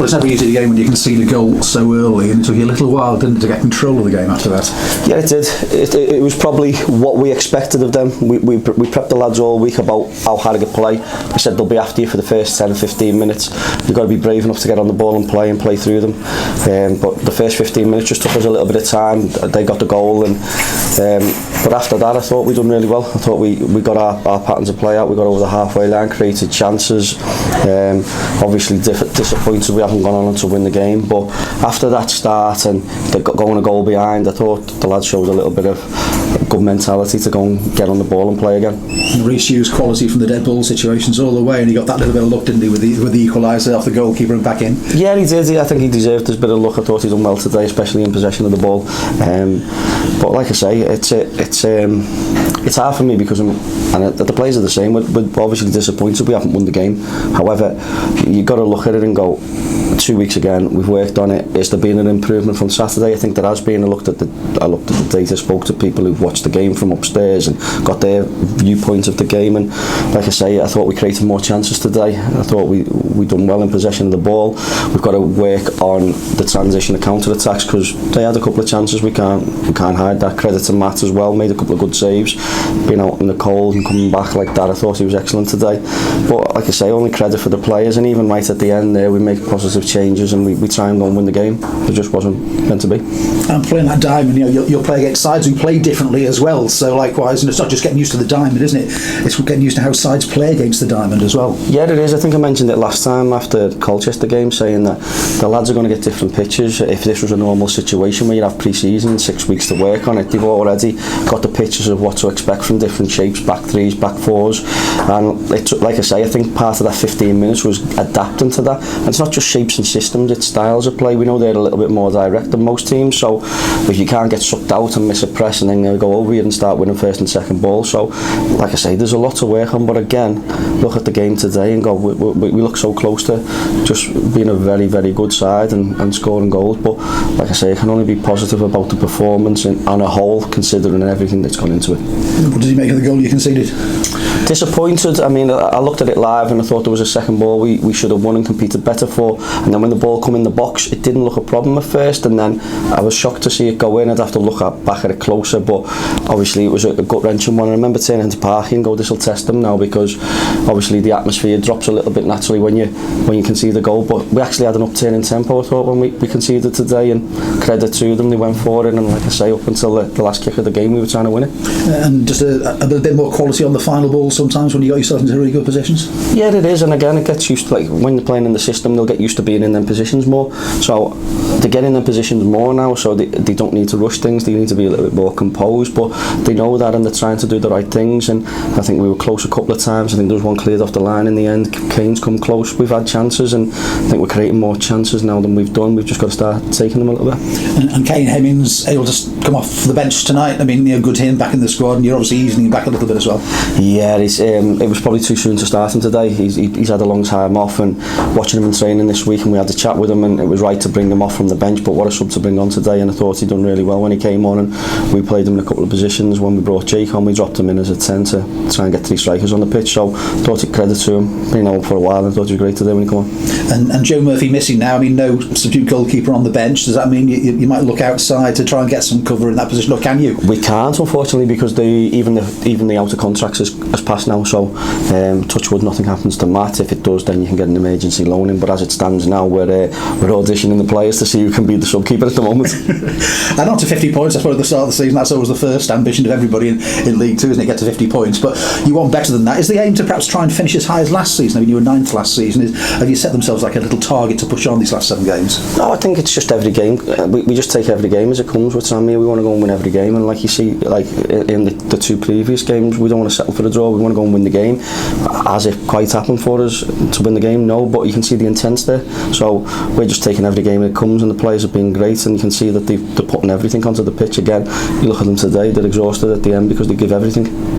Well, it's never easy to game when you concede a goal so early, and it took you a little while, didn't it, to get control of the game after that? Yeah, it did. It was probably what we expected of them. We prepped the lads all week about how Harrogate play. We said they'll be after you for the first 10 or 15 minutes. You've got to be brave enough to get on the ball and play through them. But the first 15 minutes just took us a little bit of time. They got the goal, and but after that I thought we'd done really well. I thought we got our patterns of play out. We got over the halfway line, created chances. Obviously disappointed we haven't gone on to win the game, but after that start and going a goal behind, I thought the lads showed a little bit of good mentality to go and get on the ball and play again. And Reece used quality from the dead ball situations all the way, and he got that little bit of luck, didn't he, with the equaliser off the goalkeeper and back in? Yeah, he did. I think he deserved this bit of luck. I thought he done well today, especially in possession of the ball. But like I say, it's hard for me because the players are the same. We're obviously disappointed we haven't won the game. However, you've got to look at it and go, 2 weeks again, we've worked on it. Is there been an improvement from Saturday? I think there has been. I looked at the data, spoke to people who've watched the game from upstairs and got their viewpoint of the game, and like I say, I thought we created more chances today. I thought we done well in possession of the ball. We've got to work on the transition of counter attacks because they had a couple of chances. We can't hide that. Credit to Matt as well, made a couple of good saves, being out in the cold and coming back like that. I thought he was excellent today. But like I say, only credit for the players, and even right at the end there we make positive changes and we try and go and win the game. It just wasn't meant to be. And playing that diamond, you'll play against sides who play differently as well, so likewise, and it's not just getting used to the diamond, isn't it? It's getting used to how sides play against the diamond as well. Yeah, it is. I think I mentioned it last time after the Colchester game, saying that the lads are going to get different pitches. If this was a normal situation where you have pre-season, 6 weeks to work on it, they've already got the pictures of what to expect from different shapes, back threes, back fours, and it took, like I say, I think part of that 15 minutes was adapting to that. And it's not just shapes and systems, it's styles of play. We know they're a little bit more direct than most teams, so if you can't get sucked out and miss a press and then they'll go over you and start winning first and second ball. So like I say, there's a lot to work on, but again, look at the game today and go, we look so close to just being a very, very good side and scoring goals. But like I say, I can only be positive about the performance on a whole, considering everything that's gone into it. What did you make of the goal you conceded? Disappointed. I mean, I looked at it live and I thought there was a second ball we should have won and competed better for, and then when the ball come in the box it didn't look a problem at first, and then I was shocked to see it go in. I'd have to look back at it closer, but obviously it was a gut-wrenching one. I remember turning to Parky and go, this will test them now, because obviously the atmosphere drops a little bit naturally when you concede the goal, but we actually had an upturn in tempo, I thought, when we conceded today, and credit to them, they went for it, and like I say, up until the last kick of the game we were trying to win it. And just a bit more quality on the final ball sometimes when you got yourself into really good positions? Yeah, it is, and again it gets used to, like when they're playing in the system, they'll get used to being in them positions more, so they get in them positions more now, so they don't need to rush things, they need to be a little bit more composed, but they know that and they're trying to do the right things. And I think we were close a couple of times. I think there was one cleared off the line in the end. Kane's come close. We've had chances, and I think we're creating more chances now than we've done. We've just got to start taking them a little bit. And Kane Hemmings able to come off the bench tonight. I mean, good to him back in the squad, and you're obviously easing him back a little bit as well. Yeah, it was probably too soon to start him today. He's had a long time off, and watching him in training this week, and we had a chat with him, and it was right to bring him off from the bench, but what a sub to bring on today. And I thought he'd done really well when he came on, and we played him in a couple of positions. When we brought Jake on, we dropped him in as a 10 to try and get 3 strikers on the pitch, so I thought it credit to him, being out for a while, and I thought he was great today when he came on. And Joe Murphy missing now, I mean, no substitute goalkeeper on the bench. Does that mean you might look outside to try and get some cover in that position, or can you? We can't, unfortunately, because even the outer contracts has passed now, so touch wood, nothing happens to Matt. If it does, then you can get an emergency loan in, but as it stands now, we're auditioning the players to see who can be the sub-keeper at the moment. And on to 50 points, I suppose, at the start of the season. That's always the first ambition of everybody in League 2, isn't it? Get to 50 points, but you want better than that. Is the aim to perhaps try and finish as high as last season? I mean, you were 9th last season. Have you set themselves like a little target to push on these last 7 games? No, I think it's just every game. We just take every game as it comes with Tranmere. We want to go and win every game, and like you see, like in the 2 previous games, we don't want to settle for a draw. We want to go and win the game. Has it quite happened for us to win the game? No, but you can see the intent there. So we're just taking every game as it comes, and the players have been great, and you can see that they're putting everything onto the pitch again. You look at them today, they're exhausted at the end because they give everything.